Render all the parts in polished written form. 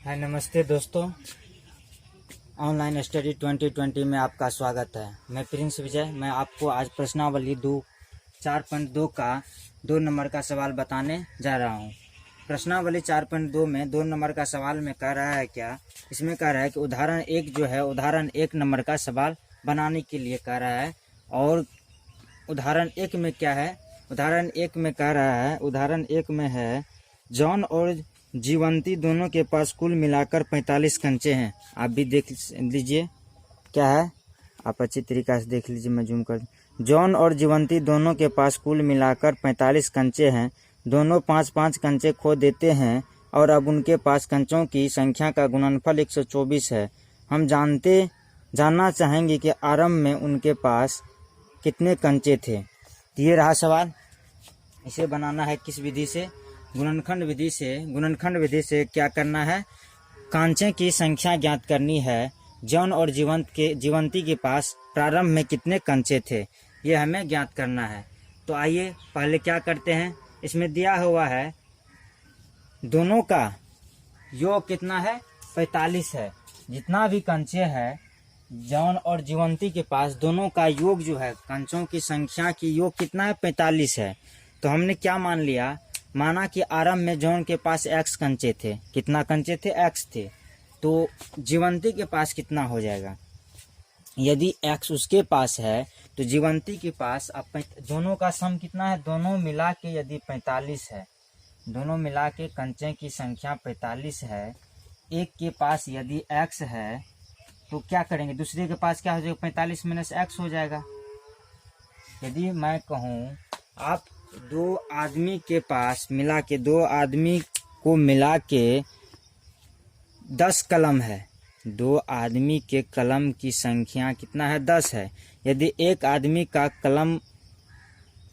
हाय नमस्ते दोस्तों, online study 2020 में आपका स्वागत है। मैं प्रिंस विजय। मैं आपको आज प्रश्नावली 4.2 का 2 नंबर का सवाल बताने जा रहा हूँ। प्रश्नावली 4.2 में 2 नंबर का सवाल में कह रहा है क्या, इसमें कह रहा है कि उदाहरण 1 जो है उदाहरण 1 नंबर का सवाल बनाने के लिए कह रहा है। और उदाहरण 1 में क्या है, उदाहरण 1 में कह रहा है, उदाहरण 1 में है जॉन और जीवंती दोनों के पास कुल मिलाकर 45 कंचे हैं। आप भी देख लीजिए क्या है, आप अच्छी तरीक़ा से देख लीजिए। मैं जूम कर, जॉन और जीवंती दोनों के पास कुल मिलाकर 45 कंचे हैं। दोनों 5-5 कंचे खो देते हैं और अब उनके पास कंचों की संख्या का गुणनफल 124 है। हम जानना चाहेंगे कि आरंभ में उनके पास कितने कंचे थे। ये रहा सवाल। इसे बनाना है किस विधि से? गुणनखंड विधि से। गुणनखंड विधि से क्या करना है, कांचे की संख्या ज्ञात करनी है। जॉन और जीवंती के पास प्रारंभ में कितने कंचे थे, ये हमें ज्ञात करना है। तो आइए पहले क्या करते हैं। इसमें दिया हुआ है दोनों का योग कितना है, 45 है। जितना भी कंचे है जॉन और जीवंती के पास, दोनों का योग जो है, कंचों की संख्या की योग कितना है, 45 है। तो हमने क्या मान लिया, माना कि आरंभ में जॉन के पास x कंचे थे। कितना कंचे थे, x थे। तो जीवंती के पास कितना हो जाएगा, यदि x उसके पास है तो जीवंती के पास अब दोनों का सम कितना है, दोनों मिला के यदि 45 है, दोनों मिला के कंचे की संख्या 45 है। एक के पास यदि x है तो क्या करेंगे, दूसरे के पास क्या हो जाएगा, 45 माइनस x हो जाएगा। यदि मैं कहूँ आप दो आदमी के पास मिला के, 2 आदमी को मिला के 10 कलम है। 2 आदमी के कलम की संख्या कितना है, 10 है। यदि एक आदमी का कलम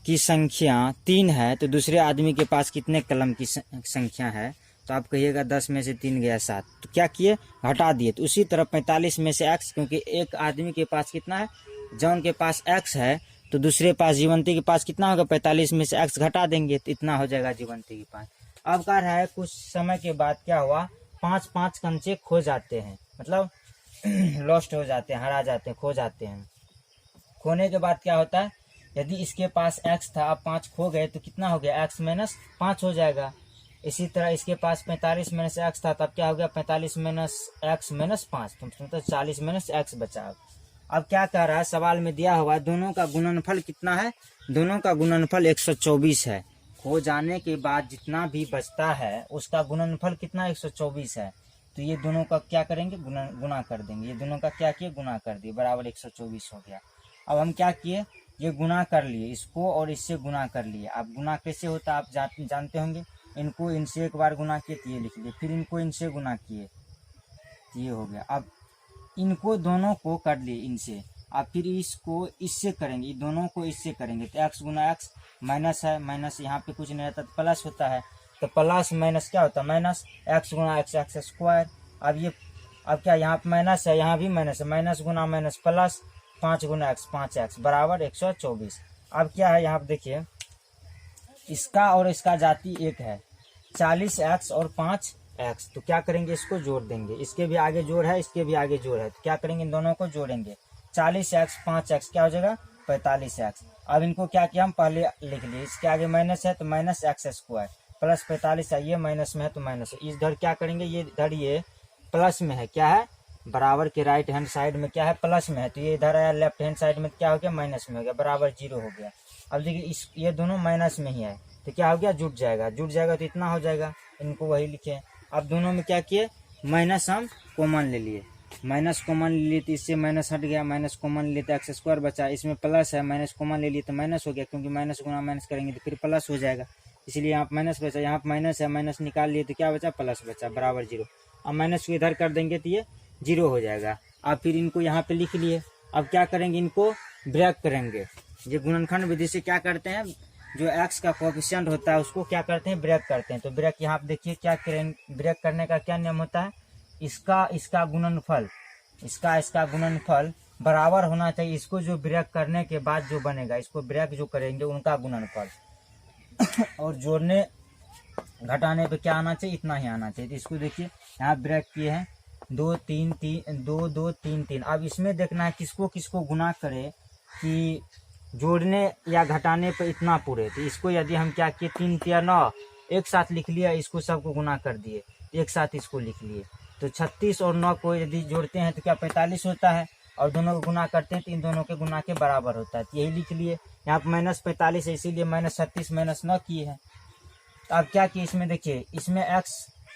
की संख्या 3 है तो दूसरे आदमी के पास कितने कलम की संख्या है, तो आप कहिएगा 10 में से 3 गया 7। तो क्या किए, घटा दिए। तो उसी तरह 45 में से x, क्योंकि एक आदमी के पास कितना है, जॉन के पास x है, तो दूसरे पास जीवंती के पास कितना होगा, 45 में से x घटा देंगे तो इतना हो जाएगा जीवंती के पास। अब कह रहा है कुछ समय के बाद क्या हुआ, 5-5 कंचे खो जाते हैं, मतलब लॉस्ट हो जाते हैं, हरा जाते हैं, खो जाते हैं। खोने के बाद क्या होता है, यदि इसके पास x था, अब 5 खो गए तो कितना हो गया, x माइनस 5 हो जाएगा। इसी तरह इसके पास 45 माइनस x था, तब क्या हो गया, 45 माइनस x माइनस 5, तो 40 माइनस x बचा। अब क्या कह रहा है, सवाल में दिया हुआ दोनों का गुणनफल कितना है, दोनों का गुणनफल 124 है। खो जाने के बाद जितना भी बचता है उसका गुणनफल कितना, 124 है। तो ये दोनों का क्या करेंगे, गुना कर देंगे। ये दोनों का क्या किए, गुना कर दिए, बराबर 124 हो गया। अब हम क्या किए, ये गुना कर लिए, इसको और इससे गुना कर लिए। अब गुना कैसे होता है आप जानते होंगे। इनको इनसे एक बार गुना किए तो ये लिख लिए, फिर इनको इनसे गुना किए तो ये हो गया। अब इनको दोनों को कर लिए इनसे, अब फिर इसको इससे करेंगे, दोनों को इससे करेंगे तो x गुना x, माइनस है, माइनस यहाँ पे कुछ नहीं रहता तो प्लस होता है, तो प्लस माइनस क्या होता है, माइनस, x गुना x, x स्क्वायर। अब ये, अब क्या यहाँ पे माइनस है, यहाँ भी माइनस है, माइनस गुना माइनस प्लस, 5 गुना x, 5x बराबर 124। अब क्या है, यहाँ पे देखिए, इसका और इसका जाति एक है, 40x और 5x। तो क्या करेंगे, इसको जोड़ देंगे। इसके भी आगे जोड़ है, इसके भी आगे जोड़ है, तो क्या करेंगे, इन दोनों को जोड़ेंगे। 40x 5x क्या हो जाएगा, 45x। अब इनको क्या किया, हम पहले लिख लिए, इसके आगे माइनस है तो माइनस x स्क्वायर, प्लस 45 है, ये माइनस में है तो माइनस है। इधर क्या करेंगे, ये इधर ये प्लस में है, क्या है, बराबर के राइट हैंड साइड में क्या है, प्लस में है, तो ये इधर आया लेफ्ट हैंड साइड में क्या हो गया, माइनस में हो गया, बराबर 0 हो गया। अब देखिए ये दोनों माइनस में ही है तो क्या हो गया, जुट जाएगा, जुट जाएगा तो इतना हो जाएगा। इनको वही लिखे। अब दोनों में क्या किए, माइनस हम कॉमन ले लिए, माइनस कॉमन ले लिए तो इससे माइनस हट गया, माइनस कॉमन ले लिए तो एक्स स्क्वायर बचा। इसमें प्लस है, माइनस कॉमन ले लिए तो माइनस हो गया, क्योंकि माइनस गुना माइनस करेंगे तो फिर प्लस हो जाएगा, इसलिए यहाँ माइनस बचा। यहाँ पर माइनस है, माइनस निकाल लिए तो क्या बचा, प्लस बचा, बराबर 0। अब माइनस को इधर कर देंगे तो ये 0 हो जाएगा। अब फिर इनको यहाँ पे लिख लिए। अब क्या करेंगे, इनको ब्रेक करेंगे। ये गुणनखंड विधि से क्या करते हैं, जो x का कोएफिशिएंट होता है उसको क्या करते हैं, ब्रेक करते हैं। तो ब्रेक यहाँ पे देखिए क्या करेंगे, ब्रेक करने का क्या नियम होता है, इसका गुणनफल, इसका गुणनफल बराबर होना चाहिए। इसको जो ब्रेक करने के बाद जो बनेगा, इसको ब्रेक जो करेंगे उनका गुणनफल और घटाने पे क्या आना चाहिए, इतना ही आना चाहिए। तो इसको देखिए यहाँ ब्रेक किए हैं 2 3 3 2 2 3 3। अब इसमें देखना है किसको किसको गुना करे कि जोड़ने या घटाने पे इतना पूरे। तो इसको यदि हम क्या किए 3 3 9 एक साथ लिख लिया, इसको सबको गुना कर दिए, एक साथ इसको लिख लिए। तो 36 और 9 को यदि जोड़ते हैं तो क्या 45 होता है, और दोनों को गुना करते हैं तो इन दोनों के गुना के बराबर होता है। तो यही लिख लिए। यहाँ पर -45 है इसीलिए -36 -9 किए हैं। तो अब क्या किए इसमें देखिए, इसमें x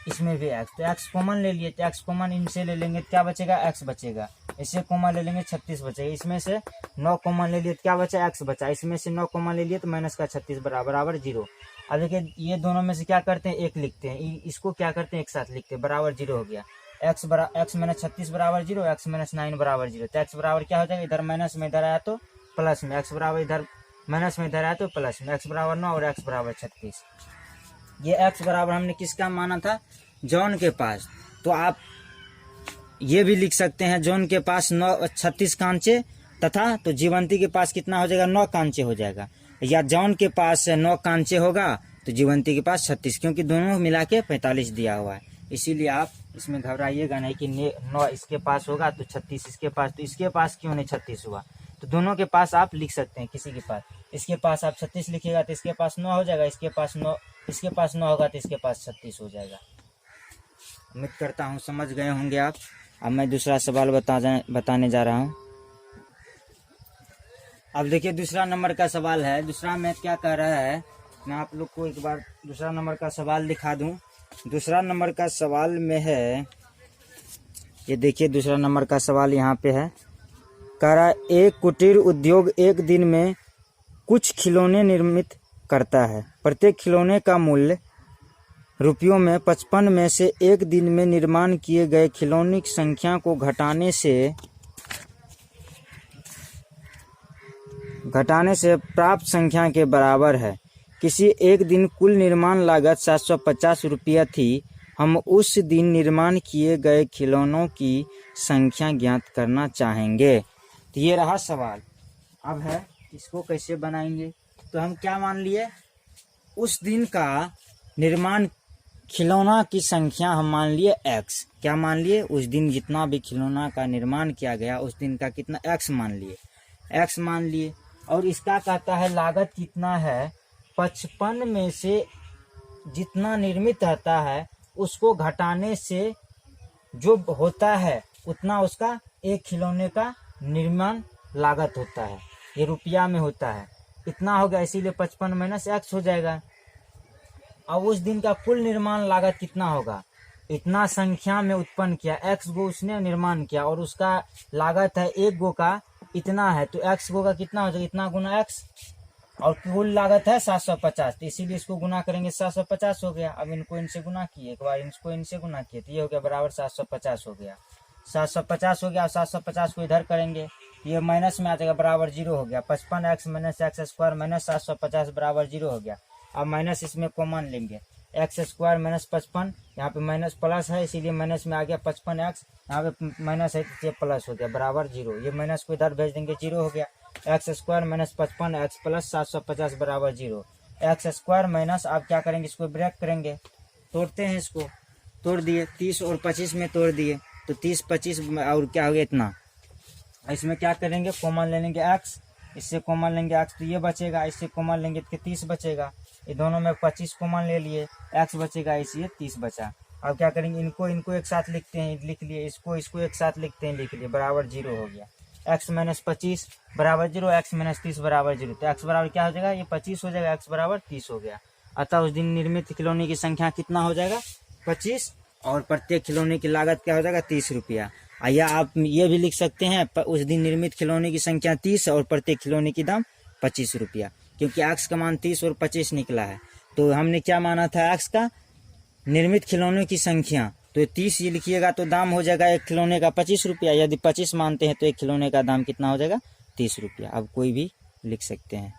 इसमें भी x, तो x कॉमन ले लिए, तो x कॉमन इनसे ले लेंगे तो क्या बचेगा, x बचेगा। इससे कॉमन ले लेंगे 36 बचेगा। इसमें से 9 कॉमन ले लिए तो क्या बचा, x बचा। इसमें से 9 कॉमन ले लिए तो माइनस का 36 बराबर 0। अब देखिए ये दोनों में से क्या करते हैं, एक लिखते हैं, इसको क्या करते हैं एक साथ लिखते हैं, बराबर 0 हो गया। x -36 बराबर 0, x -9 बराबर 0। तो x बराबर क्या हो जाएगा, इधर माइनस में इधर आया तो प्लस में, x बराबर इधर माइनस में इधर आया तो प्लस में, x बराबर 9 और x बराबर 36। ये x बराबर हमने किसका माना था, जॉन के पास। तो आप ये भी लिख सकते हैं जॉन के पास 36 कांचे तथा, तो जीवंती के पास कितना हो जाएगा, 9 कांचे हो जाएगा। या जॉन के पास 9 कांचे होगा तो जीवंती के पास 36, क्योंकि दोनों मिला के 45 दिया हुआ है। इसीलिए आप इसमें घबराइएगा नहीं कि 9 इसके पास होगा तो 36 इसके पास, तो इसके पास क्यों नहीं 36 हुआ। तो दोनों के पास आप लिख सकते हैं, किसी के पास, इसके पास आप 36 लिखिएगा तो इसके पास 9 हो जाएगा, इसके पास 9 होगा तो इसके पास 36 हो जाएगा। उम्मीद करता हूँ समझ गए होंगे आप। अब मैं दूसरा सवाल बताने जा रहा हूँ। अब देखिए दूसरा नंबर का सवाल है। दूसरा में क्या कह रहा है, मैं आप लोग को एक बार दूसरा नंबर का सवाल दिखा दूं। दूसरा नंबर का सवाल में है, ये देखिए दूसरा नंबर का सवाल यहाँ पे है। कह रहा है एक कुटीर उद्योग एक दिन में कुछ खिलौने निर्मित करता है। प्रत्येक खिलौने का मूल्य रुपयों में 55 में से एक दिन में निर्माण किए गए खिलौने की संख्या को घटाने से प्राप्त संख्या के बराबर है। किसी एक दिन कुल निर्माण लागत 750 रुपया थी। हम उस दिन निर्माण किए गए खिलौनों की संख्या ज्ञात करना चाहेंगे। तो ये रहा सवाल। अब है इसको कैसे बनाएंगे। तो हम क्या मान लिए, उस दिन का निर्माण खिलौना की संख्या हम मान लिए x। क्या मान लिए, उस दिन जितना भी खिलौना का निर्माण किया गया उस दिन का कितना x मान लिए, x मान लिए। और इसका कहता है लागत कितना है, 55 में से जितना निर्मित रहता है उसको घटाने से जो होता है उतना उसका एक खिलौने का निर्माण लागत होता है। ये रुपया में होता है, इतना हो गया, इसीलिए 55 माइनस x हो जाएगा। अब उस दिन का कुल निर्माण लागत कितना होगा, इतना संख्या में उत्पन्न किया, x गो उसने निर्माण किया और उसका लागत है एक गो का इतना है, तो x गो का कितना हो जाएगा, इतना गुना x, और कुल लागत है 750, तो इसीलिए इसको गुना करेंगे 750 हो गया। अब इनको इनसे गुना किए, एक बार इनको इनसे गुना किए तो ये हो गया बराबर 750 हो गया, 750 हो गया। 750 को इधर करेंगे, ये माइनस में आ जाएगा, बराबर 0 हो गया। 55x minus x square minus 750 बराबर 0 हो गया। अब माइनस इसमें कॉमन लेंगे, एक्स स्क्वायर माइनस 55, यहाँ पे माइनस प्लस है इसीलिए माइनस में आ गया 55x, यहाँ पे माइनस है तो ये प्लस हो गया बराबर 0। ये माइनस को इधर भेज देंगे, 0 हो गया। X square minus 55x plus 750 बराबर 0। एक्स स्क्वायर माइनस, आप क्या करेंगे, इसको ब्रेक करेंगे, तोड़ते हैं, इसको तोड़ दिए, 30 और 25 में तोड़ दिए, तो 30 25 और क्या हो गया इतना। इसमें क्या करेंगे, कॉमन ले लेंगे x, इससे कॉमन लेंगे x तो ये बचेगा, इससे कॉमन लेंगे तो 30 बचेगा। ये दोनों में 25 कॉमन ले लिए, x बचेगा, इसलिए 30 बचा। अब क्या करेंगे, इनको एक साथ लिखते हैं, लिख लिए, इसको एक साथ लिखते हैं, लिख लिए, बराबर 0 हो गया। x माइनस 25 बराबर 0, x माइनस 30 बराबर 0, तो x बराबर क्या हो जाएगा, ये 25 हो जाएगा, x बराबर 30 हो गया। अतः उस दिन निर्मित खिलौने की संख्या कितना हो जाएगा, 25, और प्रत्येक खिलौने की लागत क्या हो जाएगा, 30 रुपया। या आप ये भी लिख सकते हैं, उस दिन निर्मित खिलौने की संख्या 30 और प्रत्येक खिलौने की दाम 25 रुपया, क्योंकि x का मान 30 और 25 निकला है। तो हमने क्या माना था, x का निर्मित खिलौनों की संख्या, तो 30 ये लिखिएगा तो दाम हो जाएगा एक खिलौने का 25 रुपया। यदि 25 मानते हैं तो एक खिलौने का दाम कितना हो जाएगा, 30 रुपया। अब कोई भी लिख सकते हैं।